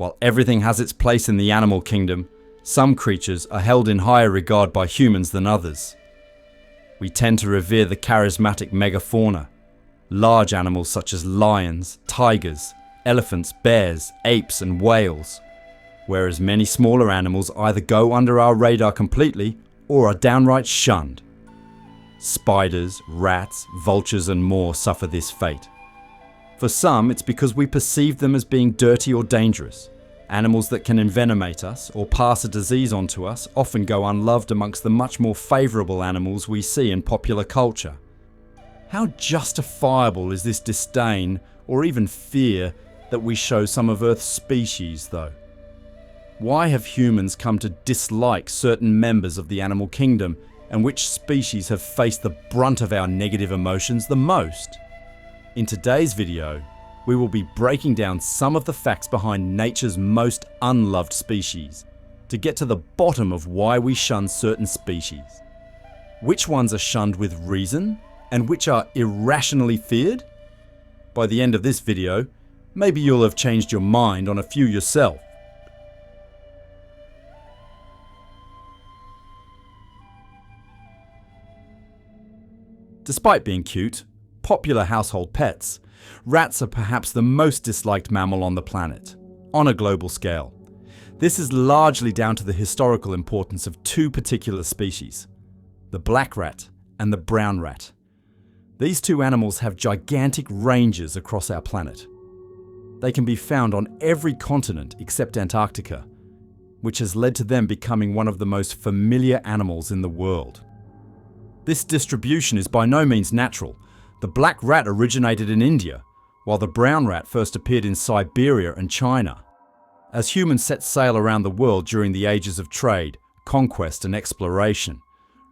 While everything has its place in the animal kingdom, some creatures are held in higher regard by humans than others. We tend to revere the charismatic megafauna, large animals such as lions, tigers, elephants, bears, apes and whales, whereas many smaller animals either go under our radar completely or are downright shunned. Spiders, rats, vultures and more suffer this fate. For some, it's because we perceive them as being dirty or dangerous. Animals that can envenomate us or pass a disease onto us often go unloved amongst the much more favourable animals we see in popular culture. How justifiable is this disdain or even fear that we show some of Earth's species, though? Why have humans come to dislike certain members of the animal kingdom, and which species have faced the brunt of our negative emotions the most? In today's video, we will be breaking down some of the facts behind nature's most unloved species to get to the bottom of why we shun certain species. Which ones are shunned with reason and which are irrationally feared? By the end of this video, maybe you'll have changed your mind on a few yourself. Despite being cute, popular household pets, rats are perhaps the most disliked mammal on the planet, on a global scale. This is largely down to the historical importance of two particular species, the black rat and the brown rat. These two animals have gigantic ranges across our planet. They can be found on every continent except Antarctica, which has led to them becoming one of the most familiar animals in the world. This distribution is by no means natural. The black rat originated in India, while the brown rat first appeared in Siberia and China. As humans set sail around the world during the ages of trade, conquest and exploration,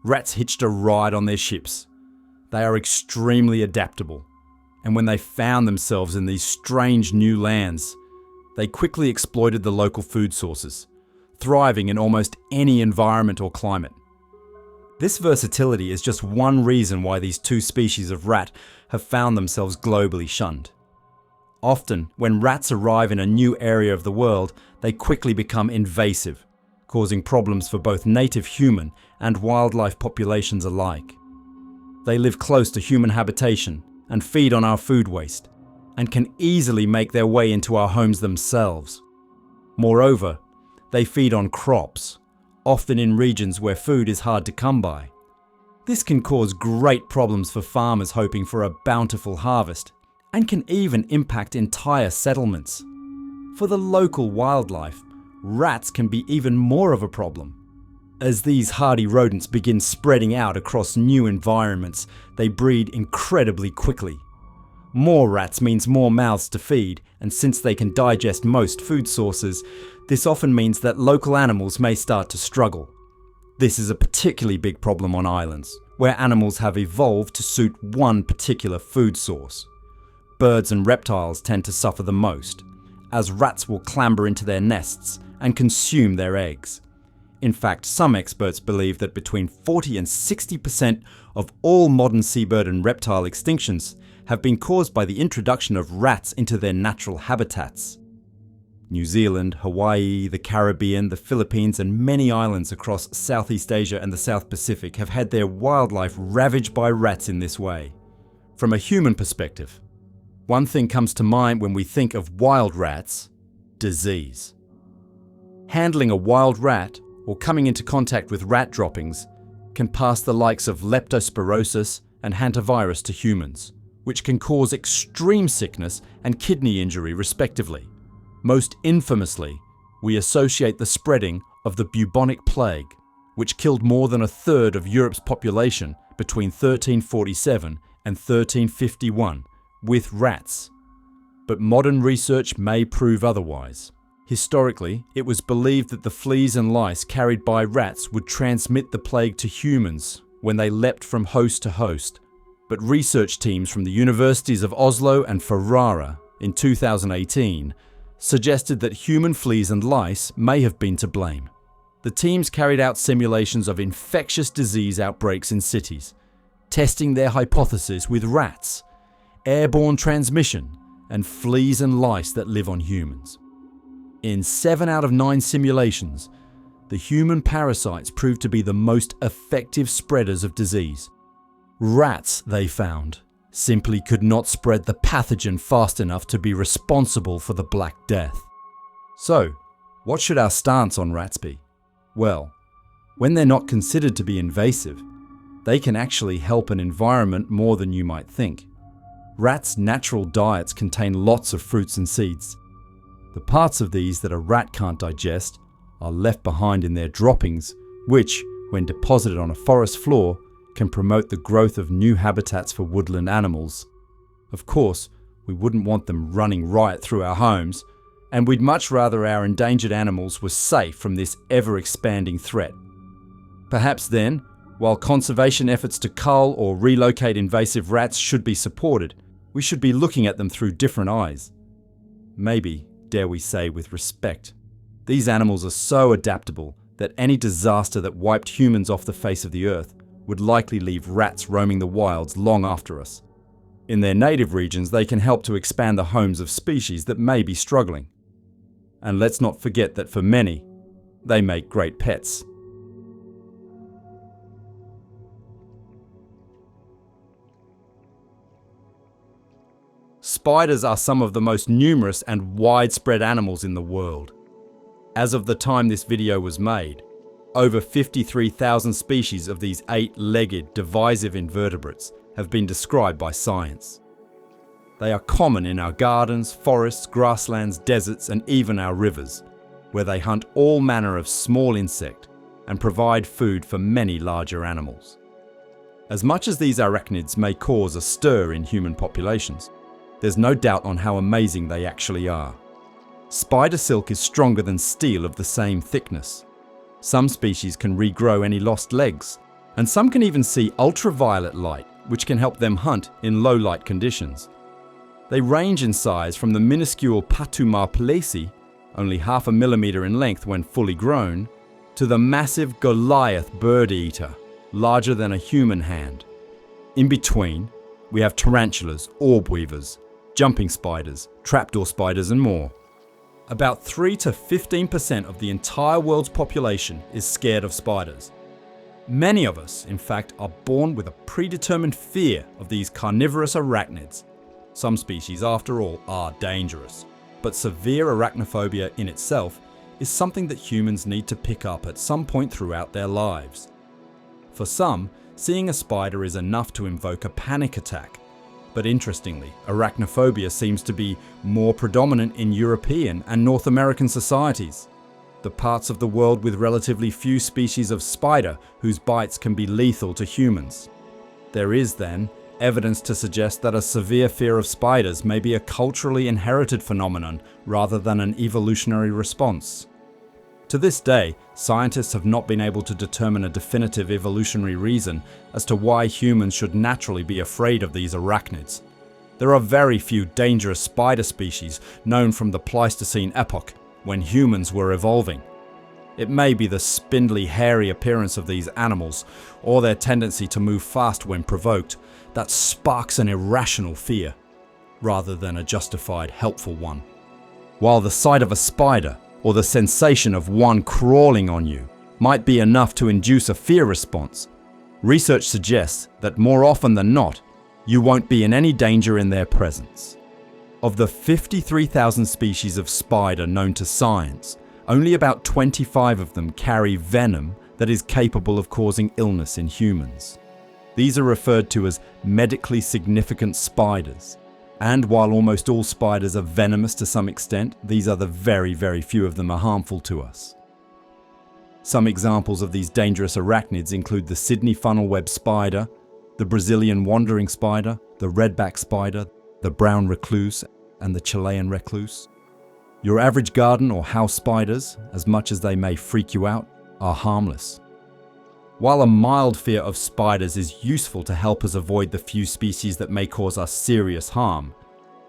rats hitched a ride on their ships. They are extremely adaptable, and when they found themselves in these strange new lands, they quickly exploited the local food sources, thriving in almost any environment or climate. This versatility is just one reason why these two species of rat have found themselves globally shunned. Often, when rats arrive in a new area of the world, they quickly become invasive, causing problems for both native human and wildlife populations alike. They live close to human habitation and feed on our food waste, and can easily make their way into our homes themselves. Moreover, they feed on crops, often in regions where food is hard to come by. This can cause great problems for farmers hoping for a bountiful harvest, and can even impact entire settlements. For the local wildlife, rats can be even more of a problem. As these hardy rodents begin spreading out across new environments, they breed incredibly quickly. More rats means more mouths to feed, and since they can digest most food sources, this often means that local animals may start to struggle. This is a particularly big problem on islands, where animals have evolved to suit one particular food source. Birds and reptiles tend to suffer the most, as rats will clamber into their nests and consume their eggs. In fact, some experts believe that between 40 and 60% of all modern seabird and reptile extinctions have been caused by the introduction of rats into their natural habitats. New Zealand, Hawaii, the Caribbean, the Philippines and many islands across Southeast Asia and the South Pacific have had their wildlife ravaged by rats in this way. From a human perspective, one thing comes to mind when we think of wild rats: disease. Handling a wild rat or coming into contact with rat droppings can pass the likes of leptospirosis and hantavirus to humans, which can cause extreme sickness and kidney injury respectively. Most infamously, we associate the spreading of the bubonic plague, which killed more than a third of Europe's population between 1347 and 1351, with rats. But modern research may prove otherwise. Historically, it was believed that the fleas and lice carried by rats would transmit the plague to humans when they leapt from host to host, but research teams from the universities of Oslo and Ferrara in 2018 suggested that human fleas and lice may have been to blame. The teams carried out simulations of infectious disease outbreaks in cities, testing their hypothesis with rats, airborne transmission, and fleas and lice that live on humans. In 7 out of 9 simulations, the human parasites proved to be the most effective spreaders of disease. Rats, they found, simply could not spread the pathogen fast enough to be responsible for the Black Death. So, what should our stance on rats be? Well, when they're not considered to be invasive, they can actually help an environment more than you might think. Rats' natural diets contain lots of fruits and seeds. The parts of these that a rat can't digest are left behind in their droppings, which, when deposited on a forest floor, can promote the growth of new habitats for woodland animals. Of course, we wouldn't want them running riot through our homes, and we'd much rather our endangered animals were safe from this ever-expanding threat. Perhaps then, while conservation efforts to cull or relocate invasive rats should be supported, we should be looking at them through different eyes. Maybe, dare we say, with respect. These animals are so adaptable that any disaster that wiped humans off the face of the earth would likely leave rats roaming the wilds long after us. In their native regions, they can help to expand the homes of species that may be struggling. And let's not forget that for many, they make great pets. Spiders are some of the most numerous and widespread animals in the world. As of the time this video was made, over 53,000 species of these 8-legged, divisive invertebrates have been described by science. They are common in our gardens, forests, grasslands, deserts, and even our rivers, where they hunt all manner of small insect and provide food for many larger animals. As much as these arachnids may cause a stir in human populations, there's no doubt on how amazing they actually are. Spider silk is stronger than steel of the same thickness. Some species can regrow any lost legs, and some can even see ultraviolet light, which can help them hunt in low light conditions. They range in size from the minuscule Patumar palesi, only 0.5 millimeter in length when fully grown, to the massive Goliath bird eater, larger than a human hand. In between, we have tarantulas, orb weavers, jumping spiders, trapdoor spiders, and more. About 3 to 15% of the entire world's population is scared of spiders. Many of us, in fact, are born with a predetermined fear of these carnivorous arachnids. Some species, after all, are dangerous, but severe arachnophobia in itself is something that humans need to pick up at some point throughout their lives. For some, seeing a spider is enough to invoke a panic attack. But interestingly, arachnophobia seems to be more predominant in European and North American societies, the parts of the world with relatively few species of spider whose bites can be lethal to humans. There is, then, evidence to suggest that a severe fear of spiders may be a culturally inherited phenomenon rather than an evolutionary response. To this day, scientists have not been able to determine a definitive evolutionary reason as to why humans should naturally be afraid of these arachnids. There are very few dangerous spider species known from the Pleistocene epoch, when humans were evolving. It may be the spindly, hairy appearance of these animals, or their tendency to move fast when provoked, that sparks an irrational fear, rather than a justified, helpful one. While the sight of a spider, or the sensation of one crawling on you, might be enough to induce a fear response, research suggests that more often than not, you won't be in any danger in their presence. Of the 53,000 species of spider known to science, only about 25 of them carry venom that is capable of causing illness in humans. These are referred to as medically significant spiders. And while almost all spiders are venomous to some extent, these other very, very few of them are harmful to us. Some examples of these dangerous arachnids include the Sydney funnel-web spider, the Brazilian wandering spider, the redback spider, the brown recluse, and the Chilean recluse. Your average garden or house spiders, as much as they may freak you out, are harmless. While a mild fear of spiders is useful to help us avoid the few species that may cause us serious harm,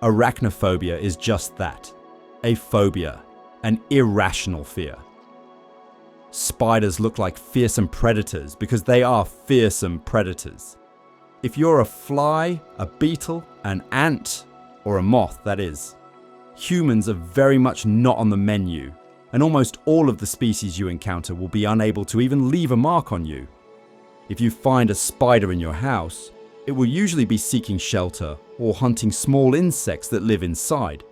arachnophobia is just that, a phobia, an irrational fear. Spiders look like fearsome predators because they are fearsome predators. If you're a fly, a beetle, an ant, or a moth, that is, humans are very much not on the menu, and almost all of the species you encounter will be unable to even leave a mark on you. If you find a spider in your house, it will usually be seeking shelter or hunting small insects that live inside.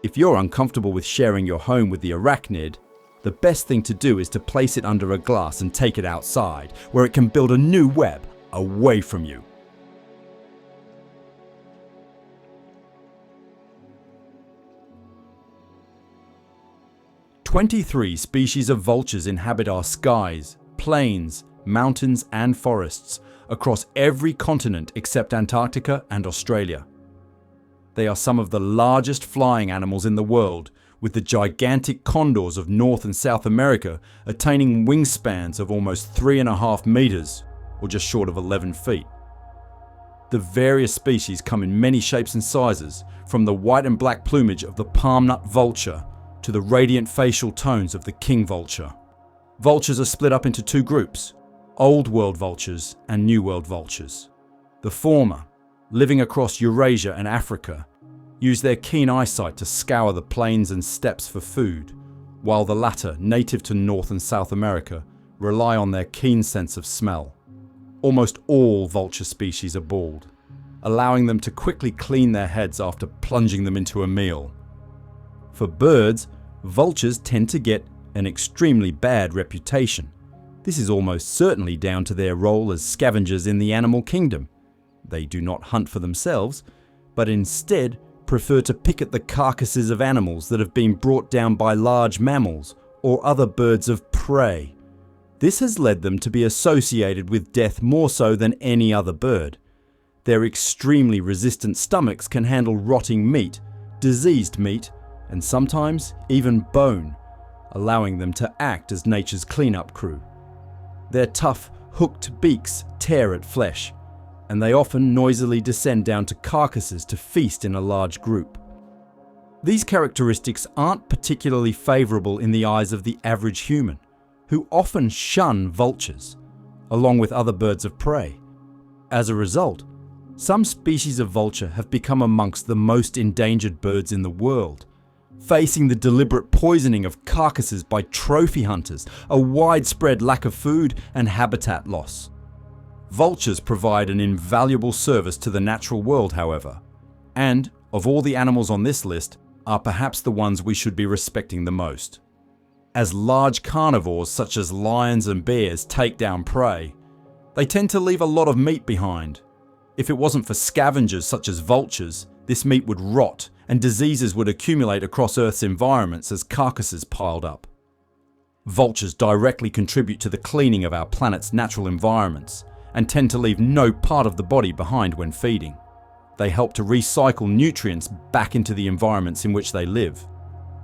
If you're uncomfortable with sharing your home with the arachnid, the best thing to do is to place it under a glass and take it outside, where it can build a new web away from you. "23 species of vultures inhabit our skies, plains, mountains and forests across every continent except Antarctica and Australia. They are some of the largest flying animals in the world, with the gigantic condors of North and South America attaining wingspans of almost 3.5 meters, or just short of 11 feet. The various species come in many shapes and sizes, from the white and black plumage of the palm nut vulture to the radiant facial tones of the king vulture. Vultures are split up into two groups: Old World vultures and New World vultures. The former, living across Eurasia and Africa, use their keen eyesight to scour the plains and steppes for food, while the latter, native to North and South America, rely on their keen sense of smell. Almost all vulture species are bald, allowing them to quickly clean their heads after plunging them into a meal. For birds, vultures tend to get an extremely bad reputation. This is almost certainly down to their role as scavengers in the animal kingdom. They do not hunt for themselves, but instead prefer to pick at the carcasses of animals that have been brought down by large mammals or other birds of prey. This has led them to be associated with death more so than any other bird. Their extremely resistant stomachs can handle rotting meat, diseased meat, and sometimes even bone, allowing them to act as nature's cleanup crew. Their tough, hooked beaks tear at flesh, and they often noisily descend down to carcasses to feast in a large group. These characteristics aren't particularly favourable in the eyes of the average human, who often shun vultures, along with other birds of prey. As a result, some species of vulture have become amongst the most endangered birds in the world, facing the deliberate poisoning of carcasses by trophy hunters, a widespread lack of food, and habitat loss. Vultures provide an invaluable service to the natural world, however, and, of all the animals on this list, are perhaps the ones we should be respecting the most. As large carnivores such as lions and bears take down prey, they tend to leave a lot of meat behind. If it wasn't for scavengers such as vultures, this meat would rot and diseases would accumulate across Earth's environments as carcasses piled up. Vultures directly contribute to the cleaning of our planet's natural environments and tend to leave no part of the body behind when feeding. They help to recycle nutrients back into the environments in which they live,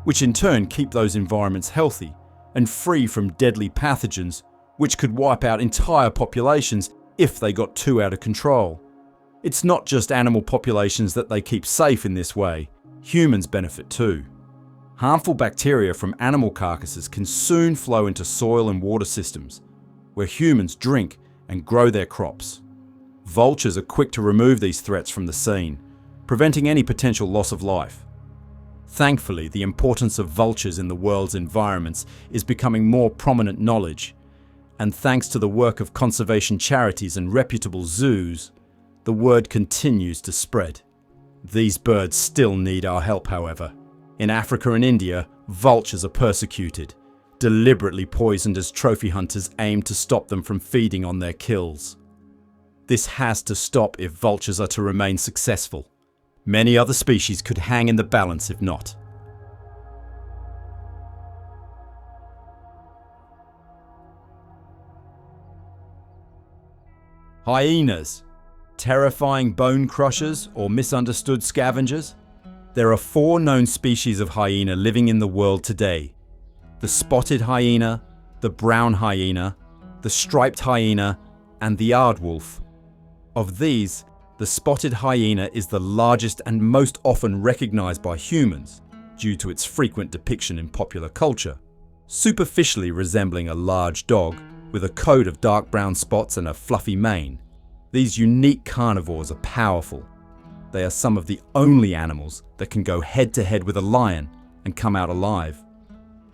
which in turn keep those environments healthy and free from deadly pathogens which could wipe out entire populations if they got too out of control. It's not just animal populations that they keep safe in this way, humans benefit too. Harmful bacteria from animal carcasses can soon flow into soil and water systems, where humans drink and grow their crops. Vultures are quick to remove these threats from the scene, preventing any potential loss of life. Thankfully, the importance of vultures in the world's environments is becoming more prominent knowledge, and thanks to the work of conservation charities and reputable zoos, the word continues to spread. These birds still need our help, however. In Africa and India, vultures are persecuted, deliberately poisoned as trophy hunters aim to stop them from feeding on their kills. This has to stop if vultures are to remain successful. Many other species could hang in the balance if not. Hyenas. Terrifying bone crushers or misunderstood scavengers? There are 4 known species of hyena living in the world today: the spotted hyena, the brown hyena, the striped hyena, and the aardwolf. Of these, the spotted hyena is the largest and most often recognized by humans due to its frequent depiction in popular culture, superficially resembling a large dog with a coat of dark brown spots and a fluffy mane. These unique carnivores are powerful. they are some of the only animals that can go head-to-head with a lion and come out alive.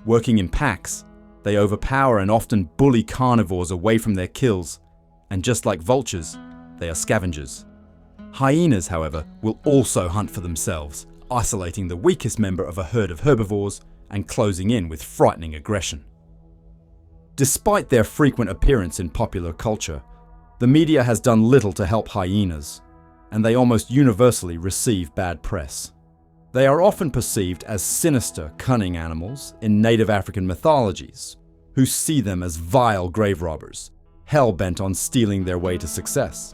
Working in packs, they overpower and often bully carnivores away from their kills, and just like vultures, they are scavengers. Hyenas, however, will also hunt for themselves, isolating the weakest member of a herd of herbivores and closing in with frightening aggression. Despite their frequent appearance in popular culture, the media has done little to help hyenas, and they almost universally receive bad press. They are often perceived as sinister, cunning animals in native African mythologies, who see them as vile grave robbers, hell-bent on stealing their way to success.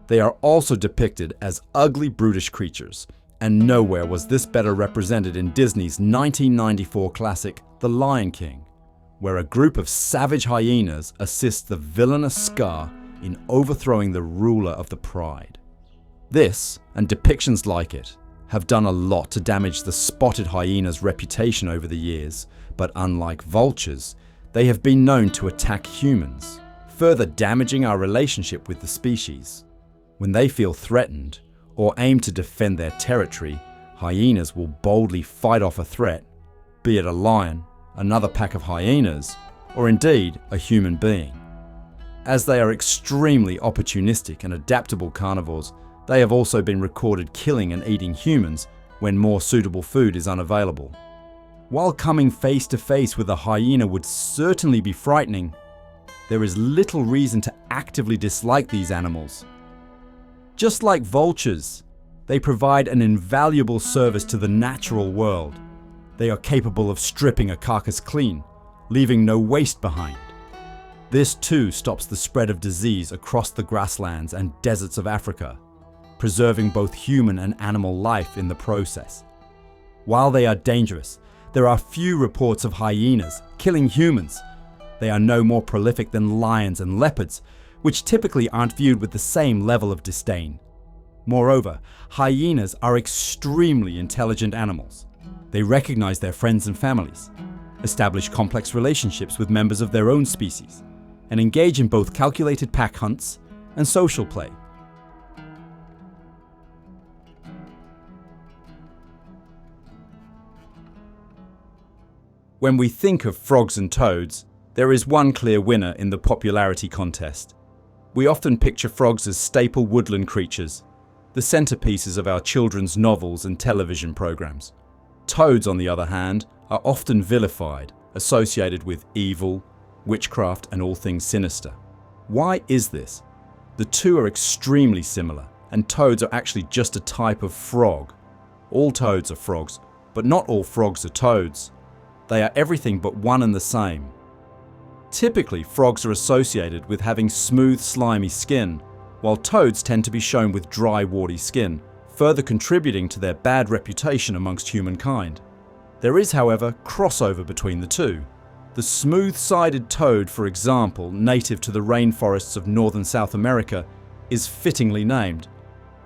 They are also depicted as ugly, brutish creatures, and nowhere was this better represented in Disney's 1994 classic, The Lion King, where a group of savage hyenas assist the villainous Scar in overthrowing the ruler of the pride. This, and depictions like it, have done a lot to damage the spotted hyena's reputation over the years, but unlike vultures, they have been known to attack humans, further damaging our relationship with the species. When they feel threatened, or aim to defend their territory, hyenas will boldly fight off a threat, be it a lion, another pack of hyenas, or indeed a human being. As they are extremely opportunistic and adaptable carnivores, they have also been recorded killing and eating humans when more suitable food is unavailable. While coming face to face with a hyena would certainly be frightening, there is little reason to actively dislike these animals. Just like vultures, they provide an invaluable service to the natural world. They are capable of stripping a carcass clean, leaving no waste behind. This too stops the spread of disease across the grasslands and deserts of Africa, preserving both human and animal life in the process. While they are dangerous, there are few reports of hyenas killing humans. They are no more prolific than lions and leopards, which typically aren't viewed with the same level of disdain. Moreover, hyenas are extremely intelligent animals. They recognize their friends and families, establish complex relationships with members of their own species, and engage in both calculated pack hunts and social play. When we think of frogs and toads, there is one clear winner in the popularity contest. We often picture frogs as staple woodland creatures, the centerpieces of our children's novels and television programs. Toads, on the other hand, are often vilified, associated with evil, witchcraft, and all things sinister. Why is this? The two are extremely similar, and toads are actually just a type of frog. All toads are frogs, but not all frogs are toads. They are everything but one and the same. Typically, frogs are associated with having smooth, slimy skin, while toads tend to be shown with dry, warty skin, further contributing to their bad reputation amongst humankind. There is, however, crossover between the two. The smooth-sided toad, for example, native to the rainforests of northern South America, is fittingly named.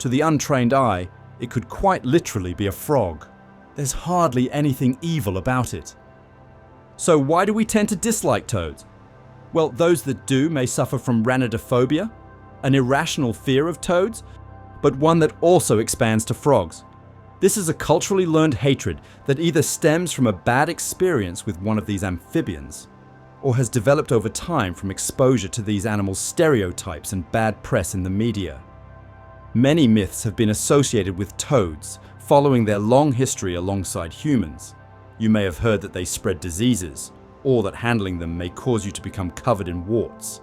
To the untrained eye, it could quite literally be a frog. There's hardly anything evil about it. So why do we tend to dislike toads? Well, those that do may suffer from rhinidophobia, an irrational fear of toads, but one that also expands to frogs. This is a culturally learned hatred that either stems from a bad experience with one of these amphibians, or has developed over time from exposure to these animals' stereotypes and bad press in the media. Many myths have been associated with toads, following their long history alongside humans. You may have heard that they spread diseases, or that handling them may cause you to become covered in warts.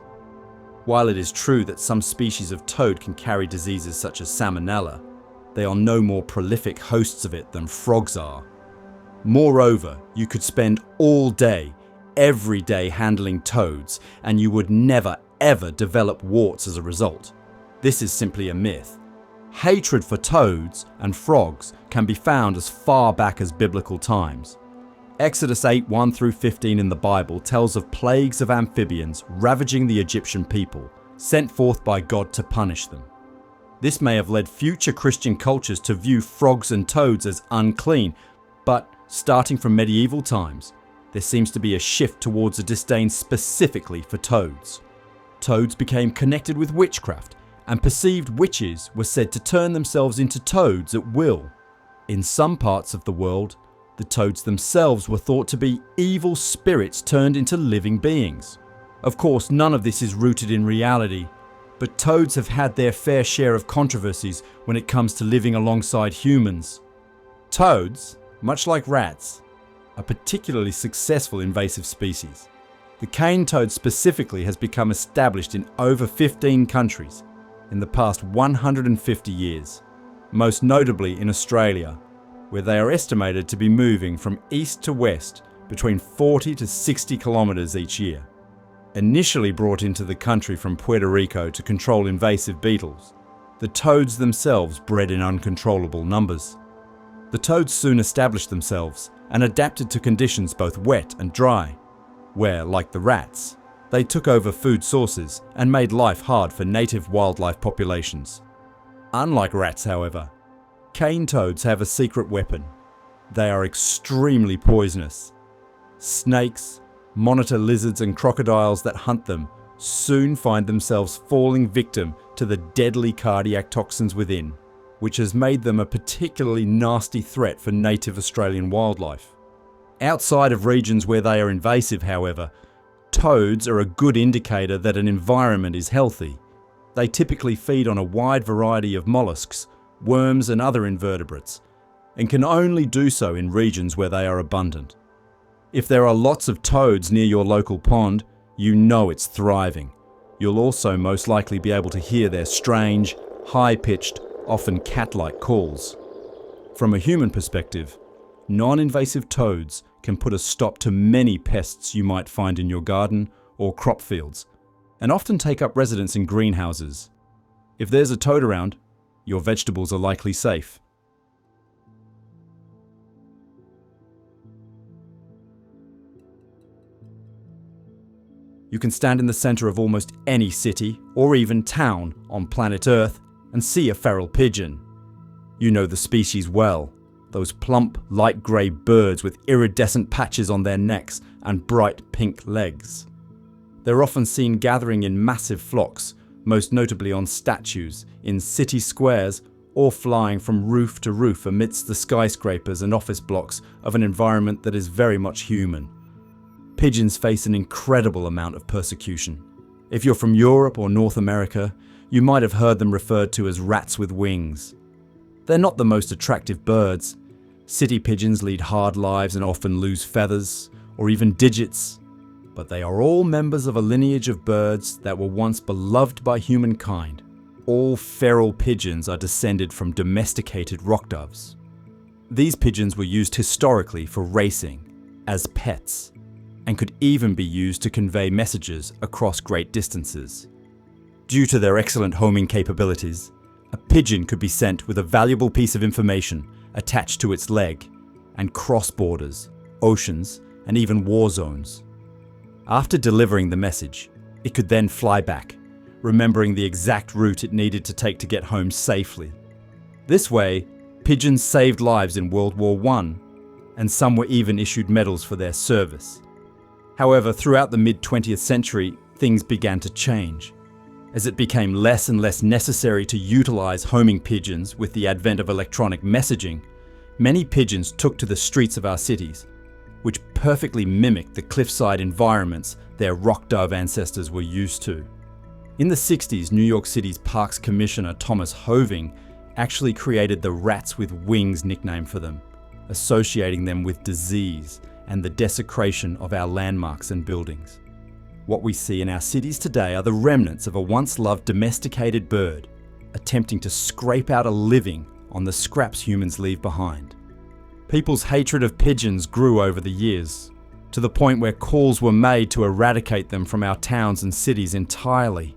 While it is true that some species of toad can carry diseases such as salmonella, they are no more prolific hosts of it than frogs are. Moreover, you could spend all day, every day handling toads, and you would never ever develop warts as a result. This is simply a myth. Hatred for toads and frogs can be found as far back as biblical times. Exodus 8:1-15 in the Bible tells of plagues of amphibians ravaging the Egyptian people, sent forth by God to punish them. This may have led future Christian cultures to view frogs and toads as unclean, but starting from medieval times, there seems to be a shift towards a disdain specifically for toads. Toads became connected with witchcraft, and perceived witches were said to turn themselves into toads at will. In some parts of the world, the toads themselves were thought to be evil spirits turned into living beings. Of course, none of this is rooted in reality, but toads have had their fair share of controversies when it comes to living alongside humans. Toads, much like rats, are particularly successful invasive species. The cane toad specifically has become established in over 15 countries in the past 150 years, most notably in Australia, where they are estimated to be moving from east to west between 40 to 60 kilometres each year. Initially brought into the country from Puerto Rico to control invasive beetles, the toads themselves bred in uncontrollable numbers. The toads soon established themselves and adapted to conditions both wet and dry, where, like the rats, they took over food sources and made life hard for native wildlife populations. Unlike rats, however, cane toads have a secret weapon. They are extremely poisonous. Snakes, monitor lizards and crocodiles that hunt them soon find themselves falling victim to the deadly cardiac toxins within, which has made them a particularly nasty threat for native Australian wildlife. Outside of regions where they are invasive, however, toads are a good indicator that an environment is healthy. They typically feed on a wide variety of mollusks, worms and other invertebrates, and can only do so in regions where they are abundant. If there are lots of toads near your local pond, you know it's thriving. You'll also most likely be able to hear their strange, high-pitched, often cat-like calls. From a human perspective, non-invasive toads can put a stop to many pests you might find in your garden or crop fields, and often take up residence in greenhouses. If there's a toad around, your vegetables are likely safe. You can stand in the center of almost any city or even town on planet Earth and see a feral pigeon. You know the species well, those plump, light grey birds with iridescent patches on their necks and bright pink legs. They're often seen gathering in massive flocks, most notably on statues, in city squares, or flying from roof to roof amidst the skyscrapers and office blocks of an environment that is very much human. Pigeons face an incredible amount of persecution. If you're from Europe or North America, you might have heard them referred to as rats with wings. They're not the most attractive birds. City pigeons lead hard lives and often lose feathers, or even digits. But they are all members of a lineage of birds that were once beloved by humankind. All feral pigeons are descended from domesticated rock doves. These pigeons were used historically for racing, as pets, and could even be used to convey messages across great distances. Due to their excellent homing capabilities, a pigeon could be sent with a valuable piece of information attached to its leg and cross borders, oceans, and even war zones. After delivering the message, it could then fly back, remembering the exact route it needed to take to get home safely. This way, pigeons saved lives in World War I, and some were even issued medals for their service. However, throughout the mid-20th century, things began to change. As it became less and less necessary to utilize homing pigeons with the advent of electronic messaging, many pigeons took to the streets of our cities, which perfectly mimicked the cliffside environments their rock dove ancestors were used to. In the 60s, New York City's Parks Commissioner Thomas Hoving actually created the rats with wings nickname for them, associating them with disease and the desecration of our landmarks and buildings. What we see in our cities today are the remnants of a once-loved domesticated bird, attempting to scrape out a living on the scraps humans leave behind. People's hatred of pigeons grew over the years, to the point where calls were made to eradicate them from our towns and cities entirely.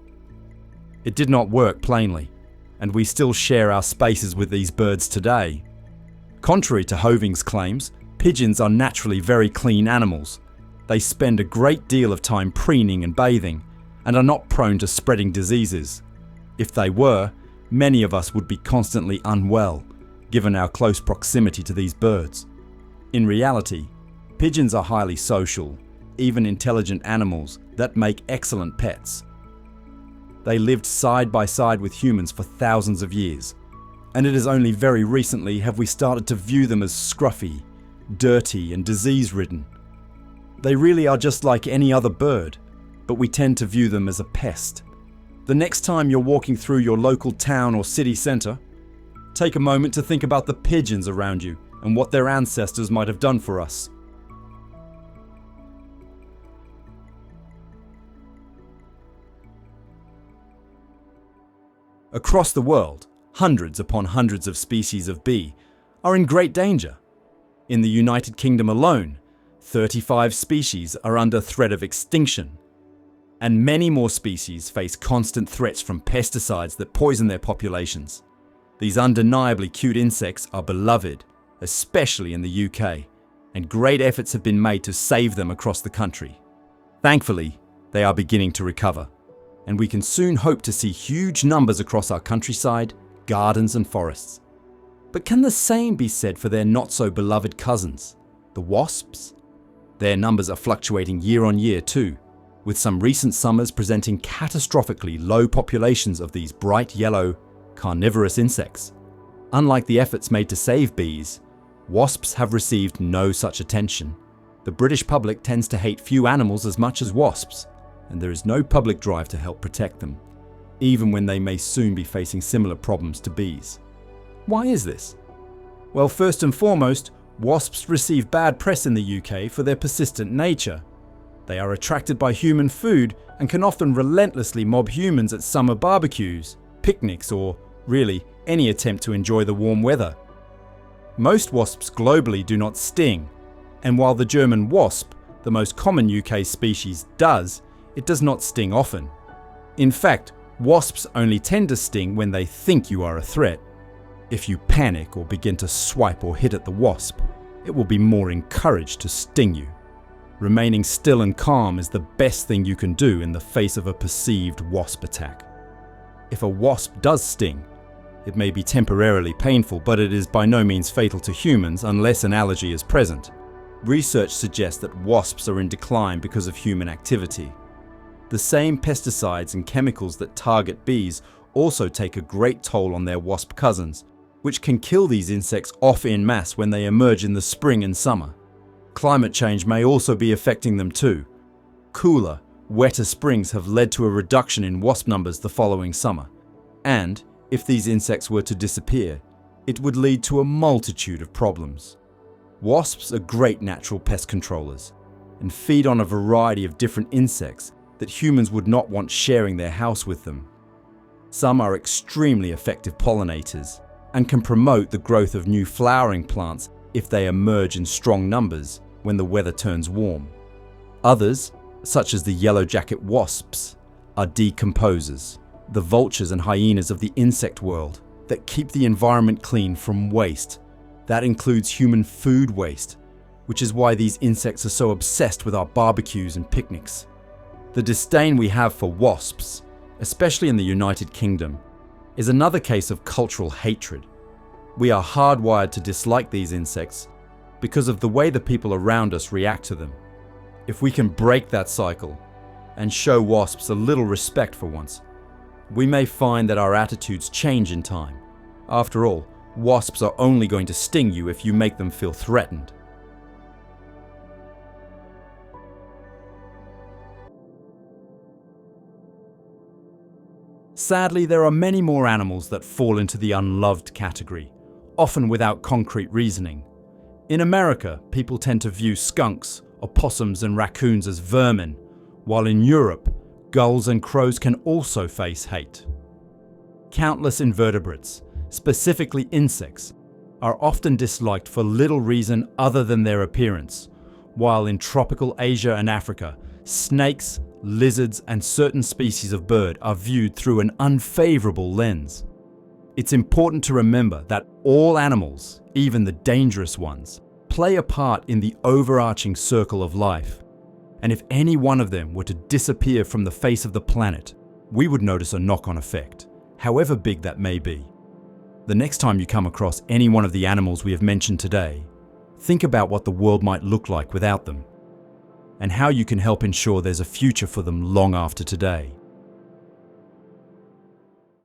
It did not work, plainly, and we still share our spaces with these birds today. Contrary to Hoving's claims, pigeons are naturally very clean animals. They spend a great deal of time preening and bathing, and are not prone to spreading diseases. If they were, many of us would be constantly unwell, given our close proximity to these birds. In reality, pigeons are highly social, even intelligent animals that make excellent pets. They lived side by side with humans for thousands of years, and it is only very recently have we started to view them as scruffy, dirty, and disease-ridden. They really are just like any other bird, but we tend to view them as a pest. The next time you're walking through your local town or city centre, take a moment to think about the pigeons around you and what their ancestors might have done for us. Across the world, hundreds upon hundreds of species of bee are in great danger. In the United Kingdom alone, 35 species are under threat of extinction, and many more species face constant threats from pesticides that poison their populations. These undeniably cute insects are beloved, especially in the UK, and great efforts have been made to save them across the country. Thankfully, they are beginning to recover, and we can soon hope to see huge numbers across our countryside, gardens and forests. But can the same be said for their not-so-beloved cousins, the wasps? Their numbers are fluctuating year on year too, with some recent summers presenting catastrophically low populations of these bright yellow, carnivorous insects. Unlike the efforts made to save bees, wasps have received no such attention. The British public tends to hate few animals as much as wasps, and there is no public drive to help protect them, even when they may soon be facing similar problems to bees. Why is this? Well, first and foremost, wasps receive bad press in the UK for their persistent nature. They are attracted by human food and can often relentlessly mob humans at summer barbecues, picnics, or really any attempt to enjoy the warm weather. Most wasps globally do not sting, and while the German wasp, the most common UK species, does, it does not sting often. In fact, wasps only tend to sting when they think you are a threat. If you panic or begin to swipe or hit at the wasp, it will be more encouraged to sting you. Remaining still and calm is the best thing you can do in the face of a perceived wasp attack. If a wasp does sting, it may be temporarily painful, but it is by no means fatal to humans unless an allergy is present. Research suggests that wasps are in decline because of human activity. The same pesticides and chemicals that target bees also take a great toll on their wasp cousins, which can kill these insects off en masse when they emerge in the spring and summer. Climate change may also be affecting them too. Cooler, wetter springs have led to a reduction in wasp numbers the following summer. And, if these insects were to disappear, it would lead to a multitude of problems. Wasps are great natural pest controllers and feed on a variety of different insects that humans would not want sharing their house with them. Some are extremely effective pollinators and can promote the growth of new flowering plants if they emerge in strong numbers when the weather turns warm. Others, such as the yellow jacket wasps, are decomposers, the vultures and hyenas of the insect world that keep the environment clean from waste. That includes human food waste, which is why these insects are so obsessed with our barbecues and picnics. The disdain we have for wasps, especially in the United Kingdom, is another case of cultural hatred. We are hardwired to dislike these insects because of the way the people around us react to them. If we can break that cycle and show wasps a little respect for once, we may find that our attitudes change in time. After all, wasps are only going to sting you if you make them feel threatened. Sadly, there are many more animals that fall into the unloved category, often without concrete reasoning. In America, people tend to view skunks, opossums and raccoons as vermin, while in Europe, gulls and crows can also face hate. Countless invertebrates, specifically insects, are often disliked for little reason other than their appearance, while in tropical Asia and Africa, snakes, lizards and certain species of bird are viewed through an unfavourable lens. It's important to remember that all animals, even the dangerous ones, play a part in the overarching circle of life. And if any one of them were to disappear from the face of the planet, we would notice a knock-on effect, however big that may be. The next time you come across any one of the animals we have mentioned today, think about what the world might look like without them, and how you can help ensure there's a future for them long after today.